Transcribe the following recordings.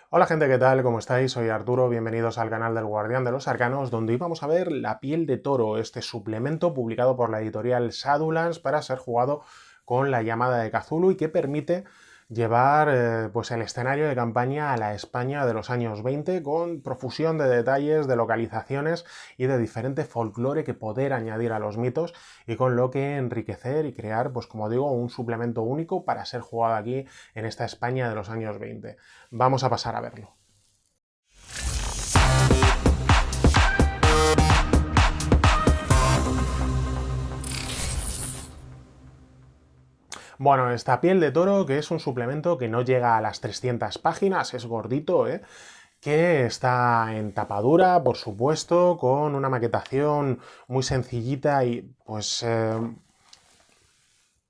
Hola gente, ¿qué tal? ¿Cómo estáis? Soy Arturo, bienvenidos al canal del Guardián de los Arcanos, donde hoy vamos a ver La piel de toro, este suplemento publicado por la editorial Shadowlands para ser jugado con la llamada de Cthulhu y que permite llevar pues el escenario de campaña a la España de los años 20 con profusión de detalles, de localizaciones y de diferente folclore que poder añadir a los mitos y con lo que enriquecer y crear, pues como digo, un suplemento único para ser jugado aquí en esta España de los años 20. Vamos a pasar a verlo. Bueno, esta piel de toro, que es un suplemento que no llega a las 300 páginas, es gordito, ¿eh? Que está en tapadura, por supuesto, con una maquetación muy sencillita y pues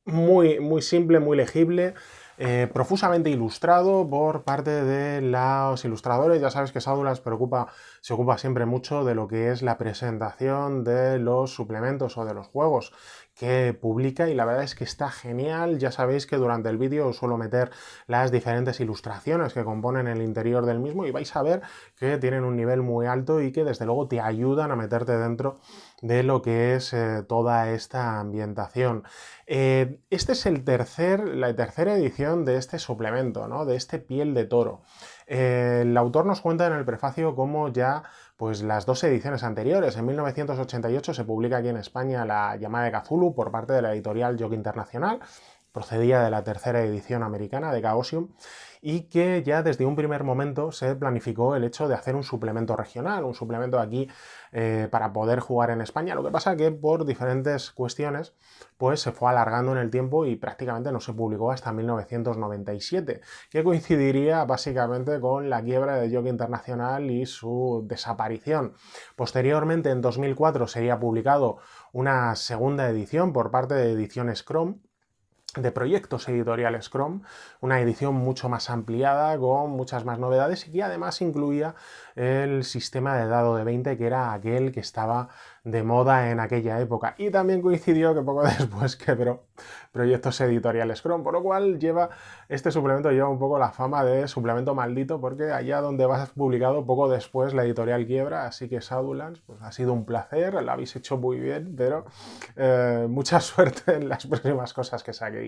muy simple, muy legible, profusamente ilustrado por parte de los ilustradores. Ya sabes que Shadowlands se ocupa siempre mucho de lo que es la presentación de los suplementos o de los juegos que publica y la verdad es que está genial. Ya sabéis que durante el vídeo os suelo meter las diferentes ilustraciones que componen el interior del mismo y vais a ver que tienen un nivel muy alto y que desde luego te ayudan a meterte dentro de lo que es toda esta ambientación. Este es la tercera edición de este suplemento, ¿no? De este piel de toro. El autor nos cuenta en el prefacio cómo ya pues las dos ediciones anteriores, en 1988 se publica aquí en España La llamada de Cthulhu por parte de la editorial Yoga Internacional, procedía de la tercera edición americana de Chaosium, y que ya desde un primer momento se planificó el hecho de hacer un suplemento regional, un suplemento aquí para poder jugar en España. Lo que pasa que por diferentes cuestiones pues se fue alargando en el tiempo y prácticamente no se publicó hasta 1997, que coincidiría básicamente con la quiebra de Yoga Internacional y su desaparición. Posteriormente, en 2004, sería publicado una segunda edición por parte de Ediciones Chrome, de proyectos editoriales Chrome, una edición mucho más ampliada con muchas más novedades y que además incluía el sistema de dado de 20 que era aquel que estaba de moda en aquella época y también coincidió que poco después quebró proyectos editoriales Chrome, por lo cual este suplemento lleva un poco la fama de suplemento maldito porque allá donde vas publicado poco después la editorial quiebra, así que Shadowlands pues ha sido un placer, lo habéis hecho muy bien, pero mucha suerte en las próximas cosas que saquéis.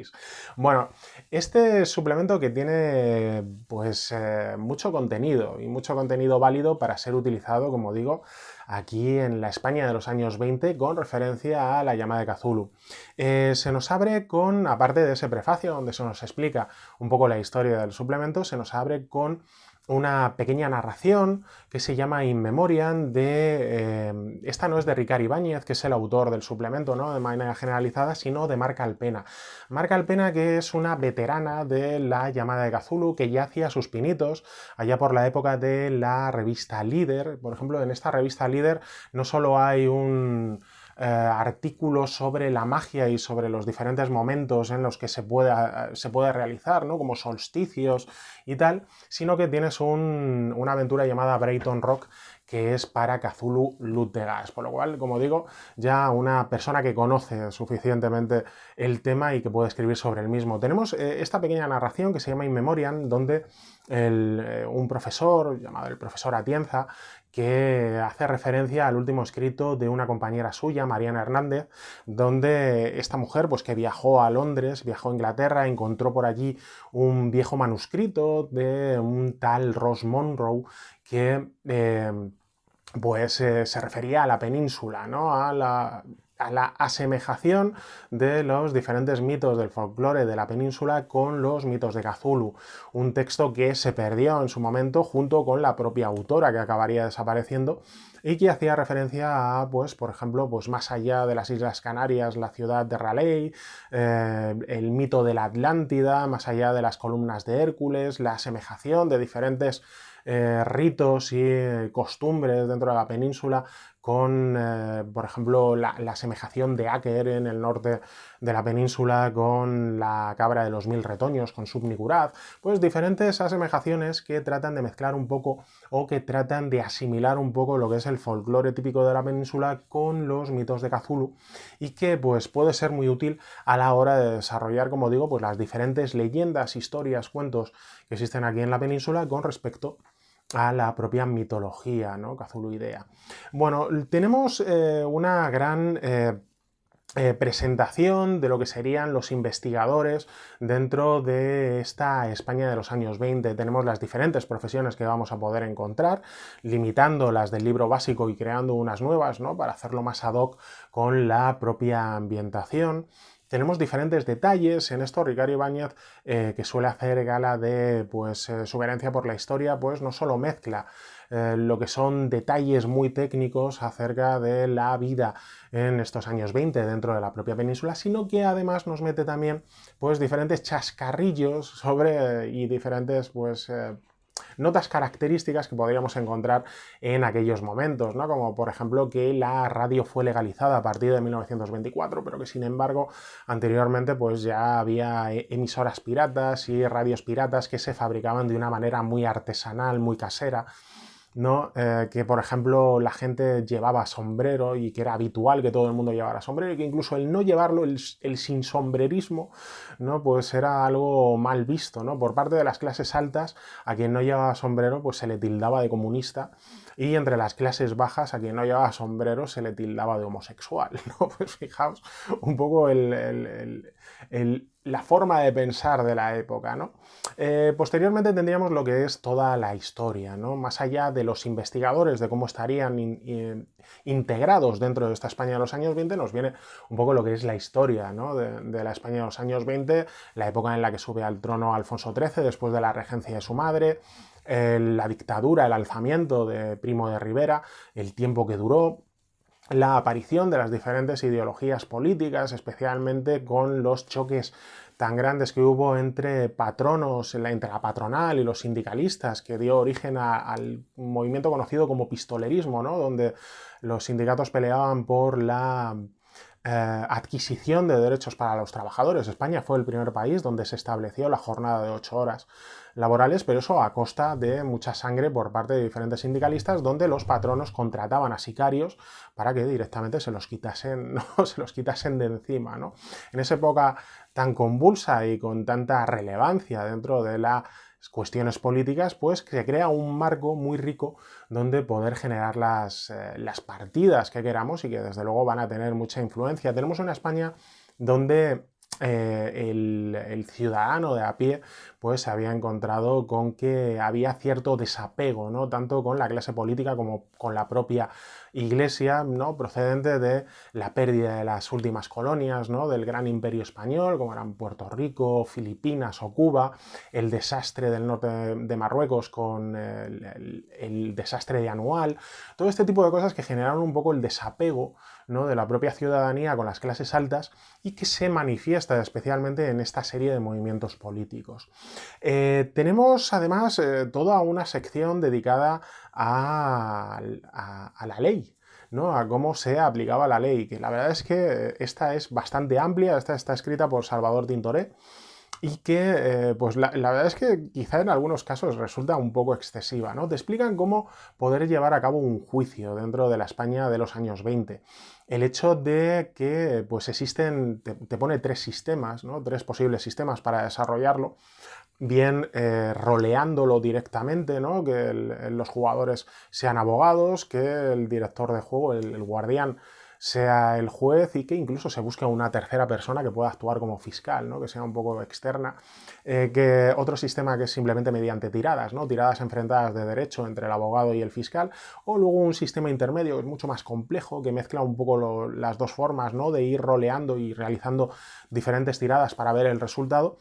Bueno, este suplemento que tiene pues mucho contenido y mucho contenido válido para ser utilizado, como digo, aquí en la España de los años 20 con referencia a la llamada de Cthulhu. Se nos abre con, aparte de ese prefacio donde se nos explica un poco la historia del suplemento, se nos abre con una pequeña narración que se llama In Memoriam esta no es de Ricard Ibáñez, que es el autor del suplemento, ¿no? De manera generalizada, sino de Marca Alpena. Marca Alpena, que es una veterana de la llamada de Cthulhu, que ya hacía sus pinitos allá por la época de la revista Líder. Por ejemplo, en esta revista Líder no solo hay un artículos sobre la magia y sobre los diferentes momentos en los que se puede realizar, ¿no? Como solsticios y tal, sino que tienes una aventura llamada Brayton Rock que es para Cthulhu Luz de Gas, por lo cual, como digo, ya una persona que conoce suficientemente el tema y que puede escribir sobre el mismo. Tenemos esta pequeña narración que se llama In Memoriam, donde un profesor, llamado el profesor Atienza, que hace referencia al último escrito de una compañera suya, Mariana Hernández, donde esta mujer, pues que viajó a Londres, viajó a Inglaterra, encontró por allí un viejo manuscrito de un tal Ross Monroe que se refería a la península, ¿no? A la asemejación de los diferentes mitos del folclore de la península con los mitos de Cthulhu. Un texto que se perdió en su momento junto con la propia autora que acabaría desapareciendo y que hacía referencia a, pues, por ejemplo, pues más allá de las Islas Canarias, la ciudad de Raleigh, el mito de la Atlántida, más allá de las columnas de Hércules, la asemejación de diferentes ritos y costumbres dentro de la península con, por ejemplo, la asemejación de Aker en el norte de la península con la cabra de los 1000 retoños, con Sub-Nicuraz, pues diferentes asemejaciones que tratan de mezclar un poco o que tratan de asimilar un poco lo que es el folclore típico de la península con los mitos de Cthulhu y que pues puede ser muy útil a la hora de desarrollar, como digo, pues las diferentes leyendas, historias, cuentos que existen aquí en la península con respecto a la propia mitología, ¿no? Cthulhuidea. Bueno, tenemos una gran presentación de lo que serían los investigadores dentro de esta España de los años 20. Tenemos las diferentes profesiones que vamos a poder encontrar, limitando las del libro básico y creando unas nuevas, ¿no? Para hacerlo más ad hoc con la propia ambientación. Tenemos diferentes detalles en esto. Ricardo Ibáñez, que suele hacer gala de pues, su herencia por la historia, pues no solo mezcla lo que son detalles muy técnicos acerca de la vida en estos años 20 dentro de la propia península, sino que además nos mete también pues, diferentes chascarrillos sobre y diferentes pues, notas características que podríamos encontrar en aquellos momentos, ¿no? Como por ejemplo que la radio fue legalizada a partir de 1924, pero que sin embargo anteriormente pues ya había emisoras piratas y radios piratas que se fabricaban de una manera muy artesanal, muy casera, ¿no? Que por ejemplo la gente llevaba sombrero y que era habitual que todo el mundo llevara sombrero y que incluso el no llevarlo, el sinsombrerismo, ¿no? Pues era algo mal visto, ¿no? Por parte de las clases altas, a quien no llevaba sombrero pues se le tildaba de comunista, y entre las clases bajas a quien no llevaba sombrero se le tildaba de homosexual, ¿no? Pues fijaos un poco la forma de pensar de la época, ¿no? Posteriormente tendríamos lo que es toda la historia, ¿no? Más allá de los investigadores, de cómo estarían integrados dentro de esta España de los años 20, nos viene un poco lo que es la historia, ¿no? de la España de los años 20, la época en la que sube al trono Alfonso XIII después de la regencia de su madre, la dictadura, el alzamiento de Primo de Rivera, el tiempo que duró, la aparición de las diferentes ideologías políticas, especialmente con los choques tan grandes que hubo entre patronos, entre la patronal y los sindicalistas, que dio origen al movimiento conocido como pistolerismo, ¿no? Donde los sindicatos peleaban por la adquisición de derechos para los trabajadores. España fue el primer país donde se estableció la jornada de 8 horas laborales, pero eso a costa de mucha sangre por parte de diferentes sindicalistas, donde los patronos contrataban a sicarios para que directamente se los quitasen, ¿no? Se los quitasen de encima, ¿no? En esa época tan convulsa y con tanta relevancia dentro de las cuestiones políticas, pues se crea un marco muy rico donde poder generar las partidas que queramos y que desde luego van a tener mucha influencia. Tenemos una España donde el ciudadano de a pie pues se había encontrado con que había cierto desapego, ¿no? Tanto con la clase política como con la propia iglesia, ¿no? Procedente de la pérdida de las últimas colonias, ¿no? Del gran imperio español, como eran Puerto Rico, Filipinas o Cuba, el desastre del norte de Marruecos con el desastre de Anual, todo este tipo de cosas que generaron un poco el desapego, ¿no? De la propia ciudadanía con las clases altas y que se manifiesta especialmente en esta serie de movimientos políticos. Tenemos además toda una sección dedicada a la ley, ¿no? A cómo se aplicaba la ley, que la verdad es que esta es bastante amplia, esta está escrita por Salvador Tintoré, y que pues la verdad es que quizá en algunos casos resulta un poco excesiva, ¿no? Te explican cómo poder llevar a cabo un juicio dentro de la España de los años 20. El hecho de que pues existen, te pone tres sistemas, ¿no? Tres posibles sistemas para desarrollarlo, bien roleándolo directamente, ¿no? Que los jugadores sean abogados, que el director de juego, el guardián, sea el juez y que incluso se busque una tercera persona que pueda actuar como fiscal, ¿no? Que sea un poco externa. Que otro sistema que es simplemente mediante tiradas, ¿no? Tiradas enfrentadas de derecho entre el abogado y el fiscal, o luego un sistema intermedio que es mucho más complejo, que mezcla un poco las dos formas, ¿no? De ir roleando y realizando diferentes tiradas para ver el resultado,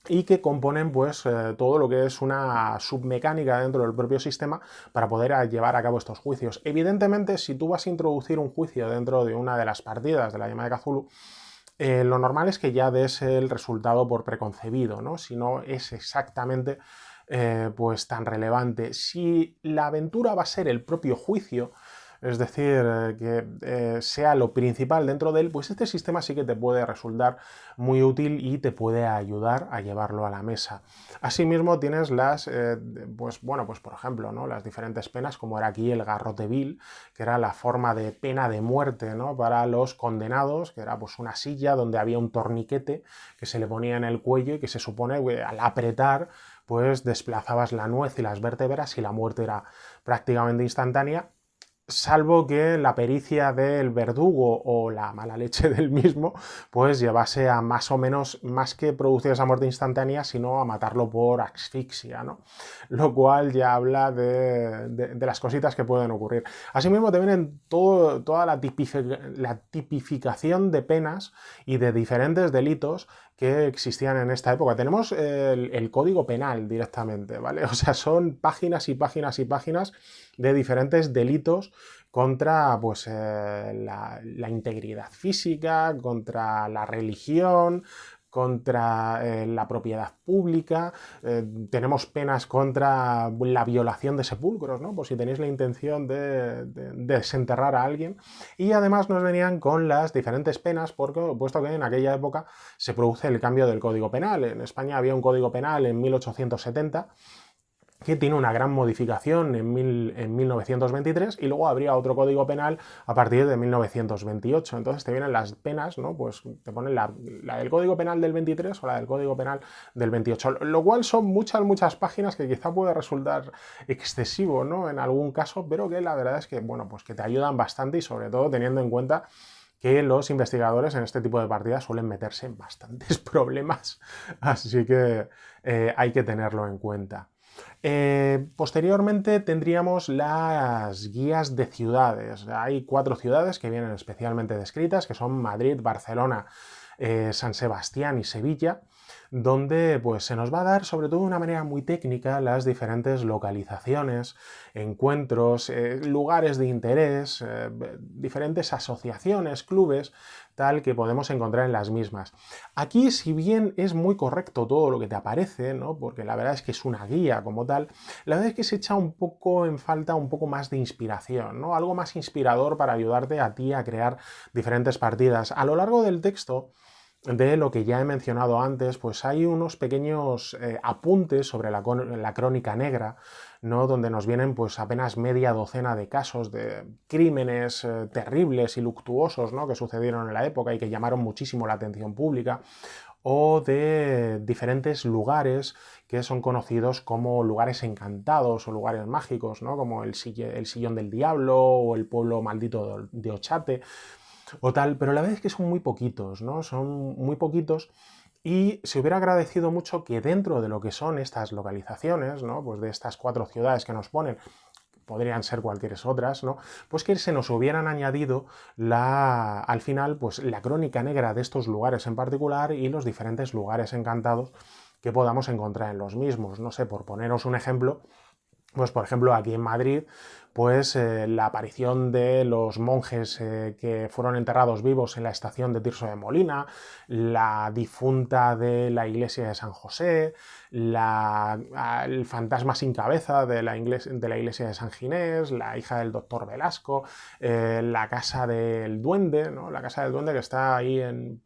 y que componen pues todo lo que es una submecánica dentro del propio sistema para poder llevar a cabo estos juicios. Evidentemente, si tú vas a introducir un juicio dentro de una de las partidas de la llama de Cthulhu, lo normal es que ya des el resultado por preconcebido, ¿no? Si no es exactamente pues tan relevante. Si la aventura va a ser el propio juicio, es decir, que sea lo principal dentro de él, pues este sistema sí que te puede resultar muy útil y te puede ayudar a llevarlo a la mesa. Asimismo tienes pues bueno, pues por ejemplo, ¿no? Las diferentes penas, como era aquí el garrote vil, que era la forma de pena de muerte, ¿no? Para los condenados, que era pues una silla donde había un torniquete que se le ponía en el cuello y que se supone que al apretar pues desplazabas la nuez y las vértebras y la muerte era prácticamente instantánea, salvo que la pericia del verdugo o la mala leche del mismo, pues llevase a más o menos, más que producir esa muerte instantánea, sino a matarlo por asfixia, ¿no? Lo cual ya habla de las cositas que pueden ocurrir. Asimismo, te vienen toda la tipificación de penas y de diferentes delitos que existían en esta época. Tenemos el Código Penal directamente, ¿vale? O sea, son páginas y páginas y páginas de diferentes delitos contra pues, la integridad física, contra la religión, contra la propiedad pública, tenemos penas contra la violación de sepulcros, ¿no? Por si tenéis la intención de desenterrar a alguien. Y además nos venían con las diferentes penas, puesto que en aquella época se produce el cambio del Código Penal. En España había un Código Penal en 1870, que tiene una gran modificación en 1923 y luego habría otro código penal a partir de 1928. Entonces te vienen las penas, ¿no? Pues te ponen la del código penal del 23 o la del código penal del 28, lo cual son muchas páginas que quizá puede resultar excesivo, ¿no? En algún caso, pero que la verdad es que, bueno, pues que te ayudan bastante y sobre todo teniendo en cuenta que los investigadores en este tipo de partidas suelen meterse en bastantes problemas, así que hay que tenerlo en cuenta. Posteriormente tendríamos las guías de ciudades. Hay 4 ciudades que vienen especialmente descritas, que son Madrid, Barcelona, San Sebastián y Sevilla, donde pues, se nos va a dar, sobre todo de una manera muy técnica, las diferentes localizaciones, encuentros, lugares de interés, diferentes asociaciones, clubes, tal que podemos encontrar en las mismas. Aquí, si bien es muy correcto todo lo que te aparece, ¿no? Porque la verdad es que es una guía como tal, la verdad es que se echa un poco en falta un poco más de inspiración, ¿no? Algo más inspirador para ayudarte a ti a crear diferentes partidas. A lo largo del texto, de lo que ya he mencionado antes, pues hay unos pequeños apuntes sobre la crónica negra, ¿no? Donde nos vienen pues apenas media docena de casos de crímenes terribles y luctuosos, ¿no? Que sucedieron en la época y que llamaron muchísimo la atención pública, o de diferentes lugares que son conocidos como lugares encantados o lugares mágicos, ¿no? Como el Sillón del Diablo o el pueblo maldito de Ochate o tal, pero la verdad es que son muy poquitos, ¿no? Son muy poquitos y se hubiera agradecido mucho que dentro de lo que son estas localizaciones, ¿no? Pues de estas 4 ciudades que nos ponen, podrían ser cualquier otras, ¿no? Pues que se nos hubieran añadido al final, pues la crónica negra de estos lugares en particular y los diferentes lugares encantados que podamos encontrar en los mismos. No sé, por poneros un ejemplo, pues por ejemplo aquí en Madrid, pues la aparición de los monjes que fueron enterrados vivos en la estación de Tirso de Molina, la difunta de la iglesia de San José, el fantasma sin cabeza de la iglesia de San Ginés, la hija del doctor Velasco, la casa del duende, ¿no? La casa del duende que está ahí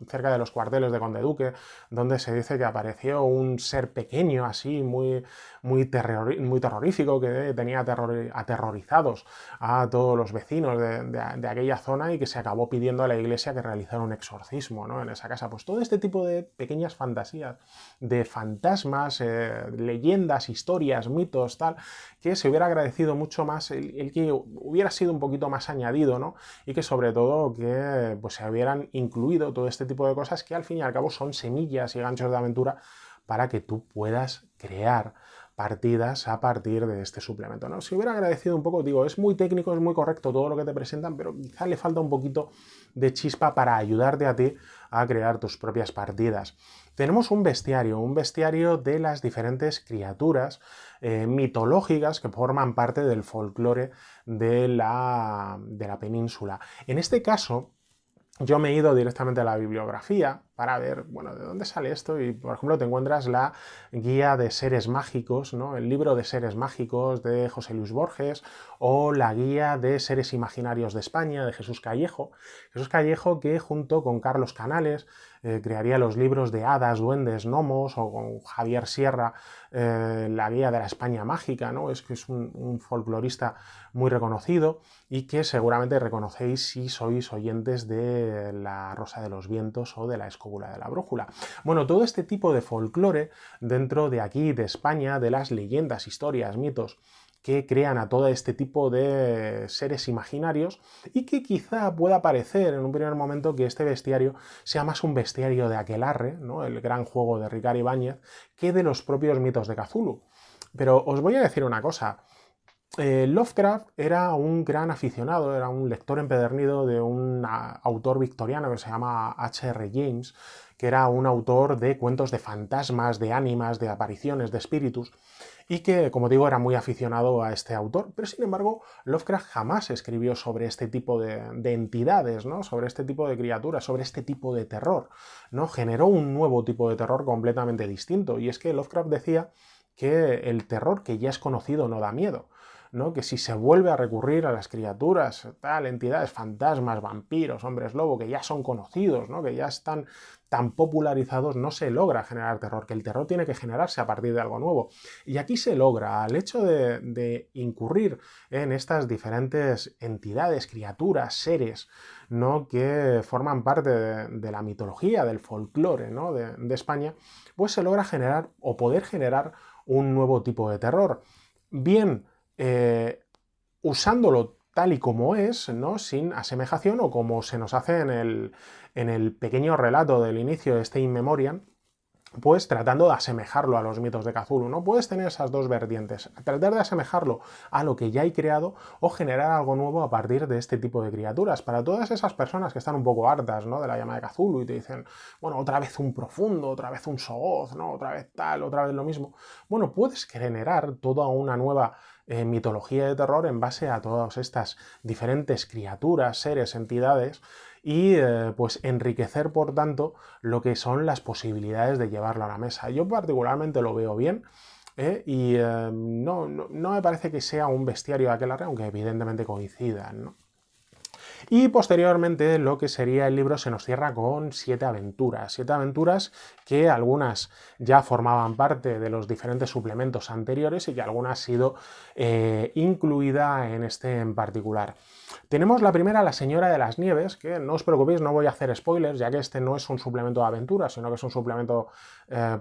cerca de los cuarteles de Conde Duque, donde se dice que apareció un ser pequeño así, muy terrorífico, que tenía aterrorizados a todos los vecinos de aquella zona y que se acabó pidiendo a la iglesia que realizara un exorcismo, ¿no? En esa casa. Pues todo este tipo de pequeñas fantasías, de fantasmas, leyendas, historias, mitos, tal, que se hubiera agradecido mucho más el que hubiera sido un poquito más añadido, ¿no? Y que sobre todo que pues, se hubieran incluido todo este tipo de cosas que al fin y al cabo son semillas y ganchos de aventura para que tú puedas crear partidas a partir de este suplemento, ¿no? Si hubiera agradecido un poco, digo, es muy técnico, es muy correcto todo lo que te presentan, pero quizá le falta un poquito de chispa para ayudarte a ti a crear tus propias partidas. Tenemos un bestiario de las diferentes criaturas mitológicas que forman parte del folclore de la península. En este caso, yo me he ido directamente a la bibliografía para ver, bueno, ¿de dónde sale esto? Y, por ejemplo, te encuentras la guía de seres mágicos, ¿no? El libro de seres mágicos de José Luis Borges, o la guía de seres imaginarios de España de Jesús Callejo. Jesús Callejo, que junto con Carlos Canales crearía los libros de hadas, duendes, gnomos, o con Javier Sierra la guía de la España mágica, ¿no? Es que es un folclorista muy reconocido y que seguramente reconocéis si sois oyentes de La Rosa de los Vientos o de La Escóbula de la Brújula. Bueno, todo este tipo de folclore dentro de aquí, de España, de las leyendas, historias, mitos, que crean a todo este tipo de seres imaginarios y que quizá pueda parecer en un primer momento que este bestiario sea más un bestiario de Aquelarre, ¿no? El gran juego de Ricard Ibáñez, que de los propios mitos de Cthulhu. Pero os voy a decir una cosa. Lovecraft era un gran aficionado, era un lector empedernido de un autor victoriano que se llama H.R. James, que era un autor de cuentos de fantasmas, de ánimas, de apariciones, de espíritus, y que, como digo, era muy aficionado a este autor. Pero, sin embargo, Lovecraft jamás escribió sobre este tipo de entidades, ¿no? Sobre este tipo de criaturas, sobre este tipo de terror, ¿no? Generó un nuevo tipo de terror completamente distinto, y es que Lovecraft decía que el terror que ya es conocido no da miedo, ¿no? Que si se vuelve a recurrir a las criaturas, tal, entidades, fantasmas, vampiros, hombres lobo, que ya son conocidos, ¿no? Que ya están tan popularizados, no se logra generar terror, que el terror tiene que generarse a partir de algo nuevo. Y aquí se logra, al hecho de incurrir en estas diferentes entidades, criaturas, seres, ¿no? Que forman parte de la mitología, del folclore, ¿no? de España, pues se logra generar o poder generar un nuevo tipo de terror. Bien, usándolo tal y como es, ¿no? Sin asemejación, o como se nos hace en el pequeño relato del inicio de este In Memoriam, pues tratando de asemejarlo a los mitos de Cthulhu, ¿no? Puedes tener esas dos vertientes, tratar de asemejarlo a lo que ya hay creado o generar algo nuevo a partir de este tipo de criaturas. Para todas esas personas que están un poco hartas, ¿no? De la llama de Cthulhu y te dicen, bueno, otra vez un profundo, otra vez un Sogoth, ¿no? Otra vez tal, otra vez lo mismo. Bueno, puedes generar toda una nueva mitología de terror en base a todas estas diferentes criaturas, seres, entidades, y pues enriquecer, por tanto, lo que son las posibilidades de llevarlo a la mesa. Yo particularmente lo veo bien, y no me parece que sea un bestiario de aquelarre, aunque evidentemente coincidan, ¿no? Y posteriormente lo que sería el libro se nos cierra con 7 aventuras que algunas ya formaban parte de los diferentes suplementos anteriores y que algunas han sido incluida en este en particular. Tenemos la primera, La Señora de las Nieves, que no os preocupéis, no voy a hacer spoilers, ya que este no es un suplemento de aventuras, sino que es un suplemento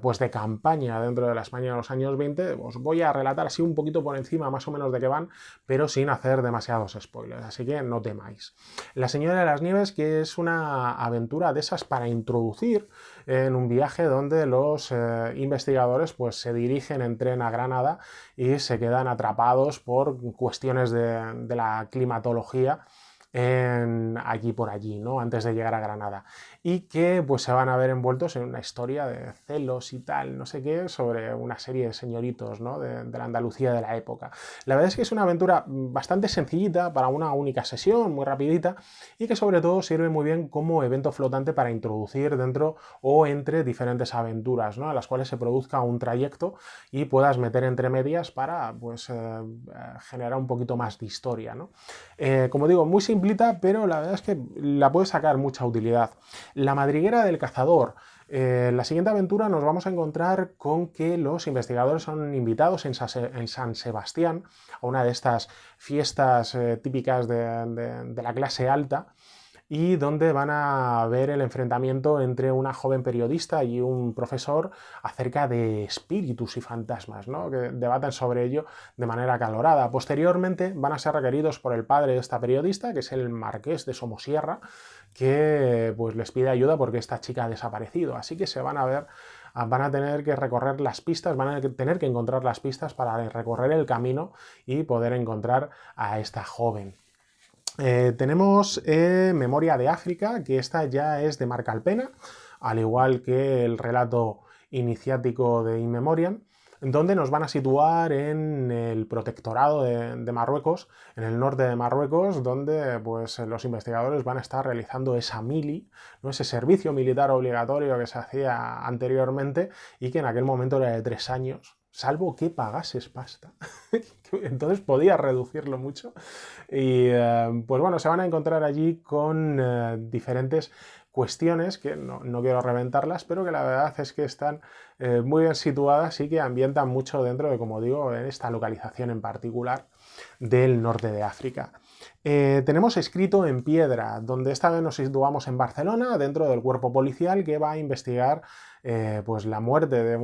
pues de campaña dentro de la España de los años 20. Os voy a relatar así un poquito por encima más o menos de qué van, pero sin hacer demasiados spoilers, así que no temáis. La Señora de las Nieves, que es una aventura de esas para introducir en un viaje donde los investigadores pues se dirigen en tren a Granada y se quedan atrapados por cuestiones de la climatología aquí por allí, ¿no? Antes de llegar a Granada, y que pues se van a ver envueltos en una historia de celos y tal, no sé qué, sobre una serie de señoritos, ¿no? de la Andalucía de la época. La verdad es que es una aventura bastante sencillita para una única sesión, muy rapidita, y que sobre todo sirve muy bien como evento flotante para introducir dentro o entre diferentes aventuras, ¿no? A las cuales se produzca un trayecto y puedas meter entre medias para pues generar un poquito más de historia, ¿no? Como digo, muy simplita, pero la verdad es que la puedes sacar mucha utilidad. La madriguera del cazador. La siguiente aventura nos vamos a encontrar con que los investigadores son invitados en San Sebastián a una de estas fiestas típicas de la clase alta, y donde van a ver el enfrentamiento entre una joven periodista y un profesor acerca de espíritus y fantasmas, ¿no? Que debaten sobre ello de manera acalorada. Posteriormente van a ser requeridos por el padre de esta periodista, que es el marqués de Somosierra, que pues les pide ayuda porque esta chica ha desaparecido. Así que van a tener que recorrer las pistas, van a tener que encontrar las pistas para recorrer el camino y poder encontrar a esta joven. Tenemos Memoria de África, que esta ya es de Marc Alpena, al igual que el relato iniciático de In Memoriam. donde nos van a situar en el protectorado de Marruecos, en el norte de Marruecos, donde pues, los investigadores van a estar realizando esa mili, ¿no? Ese servicio militar obligatorio que se hacía anteriormente y que en aquel momento era de 3 años, salvo que pagases pasta. Entonces podías reducirlo mucho. Y pues bueno, se van a encontrar allí con diferentes cuestiones que no quiero reventarlas, pero que la verdad es que están muy bien situadas y que ambientan mucho dentro de, como digo, en esta localización en particular del norte de África. Tenemos escrito en piedra, donde esta vez nos situamos en Barcelona, dentro del cuerpo policial que va a investigar pues la muerte de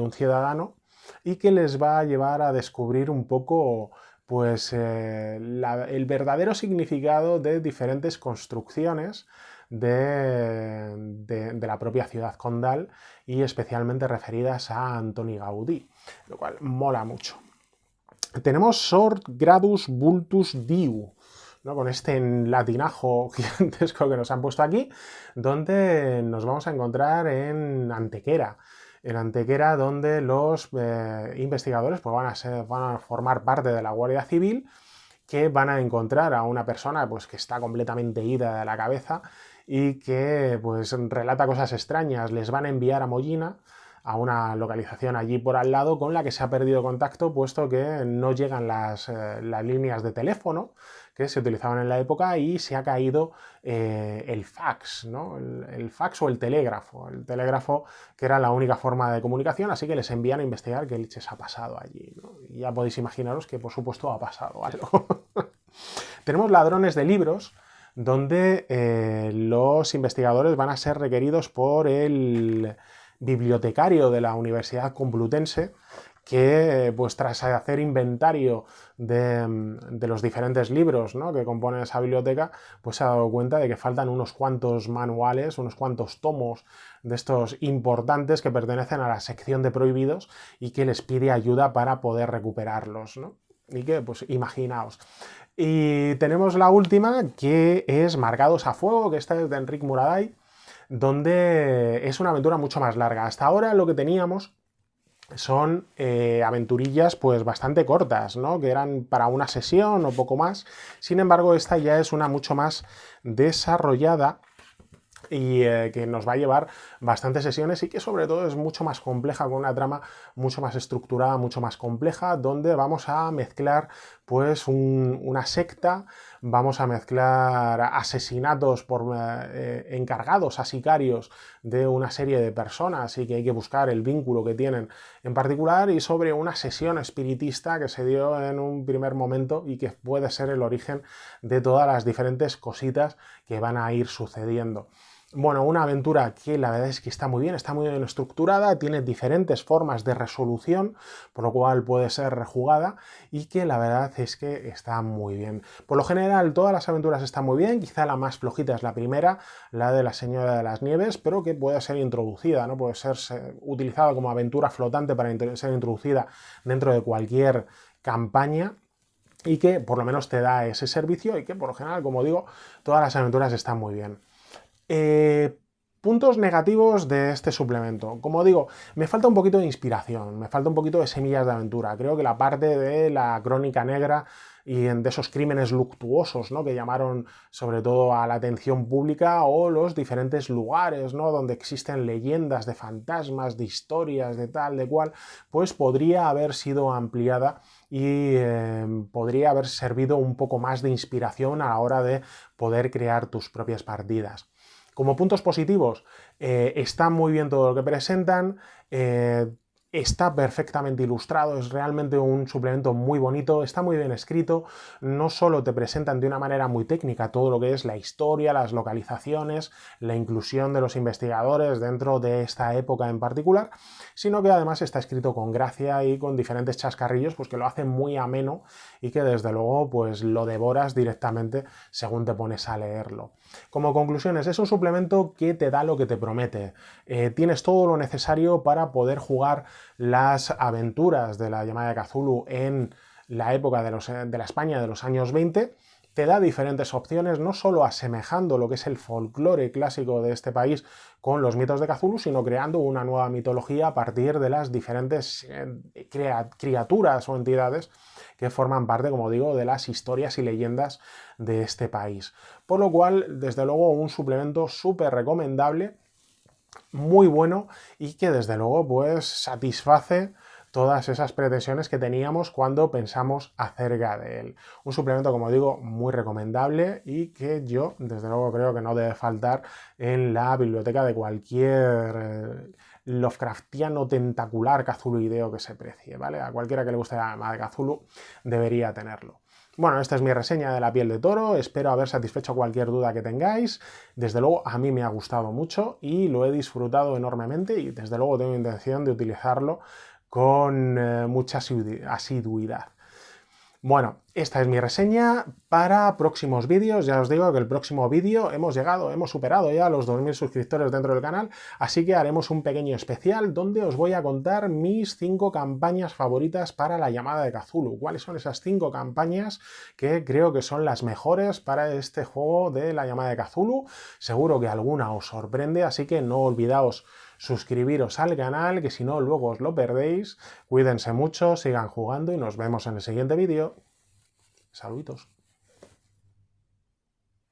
un ciudadano y que les va a llevar a descubrir un poco pues, el verdadero significado de diferentes construcciones de la propia ciudad condal y especialmente referidas a Antoni Gaudí, lo cual mola mucho. Tenemos Sort Gradus Vultus Diu, ¿no? Con este latinajo gigantesco que nos han puesto aquí, donde nos vamos a encontrar en Antequera, donde los investigadores pues, van a formar parte de la Guardia Civil, que van a encontrar a una persona pues, que está completamente ida de la cabeza y que pues, relata cosas extrañas. Les van a enviar a Mollina, a una localización allí por al lado, con la que se ha perdido contacto, puesto que no llegan las líneas de teléfono que se utilizaban en la época y se ha caído el fax, ¿no? El fax o el telégrafo que era la única forma de comunicación, así que les envían a investigar qué leches ha pasado allí, ¿no? Y ya podéis imaginaros que por supuesto ha pasado algo. Tenemos ladrones de libros, donde los investigadores van a ser requeridos por el bibliotecario de la Universidad Complutense, que pues tras hacer inventario de los diferentes libros, ¿no? que componen esa biblioteca, pues se ha dado cuenta de que faltan unos cuantos manuales, unos cuantos tomos de estos importantes que pertenecen a la sección de prohibidos y que les pide ayuda para poder recuperarlos, ¿no? Y que, pues imaginaos. Y tenemos la última, que es Marcados a Fuego, que esta es de Enric Muraday, donde es una aventura mucho más larga. Hasta ahora lo que teníamos son aventurillas pues bastante cortas, ¿no? Que eran para una sesión o poco más. Sin embargo, esta ya es una mucho más desarrollada y que nos va a llevar bastantes sesiones y que sobre todo es mucho más compleja, con una trama mucho más estructurada, mucho más compleja, donde vamos a mezclar pues una secta, vamos a mezclar asesinatos por encargados a sicarios de una serie de personas y que hay que buscar el vínculo que tienen en particular, y sobre una sesión espiritista que se dio en un primer momento y que puede ser el origen de todas las diferentes cositas que van a ir sucediendo. Bueno, una aventura que la verdad es que está muy bien estructurada, tiene diferentes formas de resolución, por lo cual puede ser rejugada y que la verdad es que está muy bien. Por lo general, todas las aventuras están muy bien, quizá la más flojita es la primera, la de la Señora de las Nieves, pero que puede ser introducida, ¿no? Puede ser utilizada como aventura flotante para ser introducida dentro de cualquier campaña, y que por lo menos te da ese servicio y que por lo general, como digo, todas las aventuras están muy bien. Puntos negativos de este suplemento. Como digo, me falta un poquito de inspiración, me falta un poquito de semillas de aventura. Creo que la parte de la crónica negra y de esos crímenes luctuosos, ¿no? que llamaron sobre todo a la atención pública, o los diferentes lugares, ¿no? donde existen leyendas de fantasmas, de historias, de tal, de cual, pues podría haber sido ampliada y podría haber servido un poco más de inspiración a la hora de poder crear tus propias partidas. Como puntos positivos, está muy bien todo lo que presentan, está perfectamente ilustrado, es realmente un suplemento muy bonito, está muy bien escrito, no solo te presentan de una manera muy técnica todo lo que es la historia, las localizaciones, la inclusión de los investigadores dentro de esta época en particular, sino que además está escrito con gracia y con diferentes chascarrillos pues que lo hacen muy ameno y que desde luego pues lo devoras directamente según te pones a leerlo. Como conclusiones, es un suplemento que te da lo que te promete. Tienes todo lo necesario para poder jugar las aventuras de la llamada de Cthulhu en la época de la España de los años 20. te da diferentes opciones, no solo asemejando lo que es el folclore clásico de este país con los mitos de Cthulhu, sino creando una nueva mitología a partir de las diferentes criaturas o entidades que forman parte, como digo, de las historias y leyendas de este país. Por lo cual, desde luego, un suplemento súper recomendable, muy bueno y que desde luego pues satisface todas esas pretensiones que teníamos cuando pensamos acerca de él. Un suplemento, como digo, muy recomendable y que yo, desde luego, creo que no debe faltar en la biblioteca de cualquier Lovecraftiano tentacular cthulhuideo que se precie, ¿vale? A cualquiera que le guste la llama de Cthulhu debería tenerlo. Bueno, esta es mi reseña de La piel de toro, espero haber satisfecho cualquier duda que tengáis. Desde luego a mí me ha gustado mucho y lo he disfrutado enormemente y desde luego tengo intención de utilizarlo con mucha asiduidad. Bueno, esta es mi reseña para próximos vídeos. Ya os digo que el próximo vídeo hemos superado ya los 2000 suscriptores dentro del canal, así que haremos un pequeño especial donde os voy a contar mis 5 campañas favoritas para la llamada de Cthulhu. ¿Cuáles son esas 5 campañas que creo que son las mejores para este juego de la llamada de Cthulhu? Seguro que alguna os sorprende, así que no olvidaos suscribiros al canal, que si no luego os lo perdéis. Cuídense mucho, sigan jugando y nos vemos en el siguiente vídeo. Saluditos.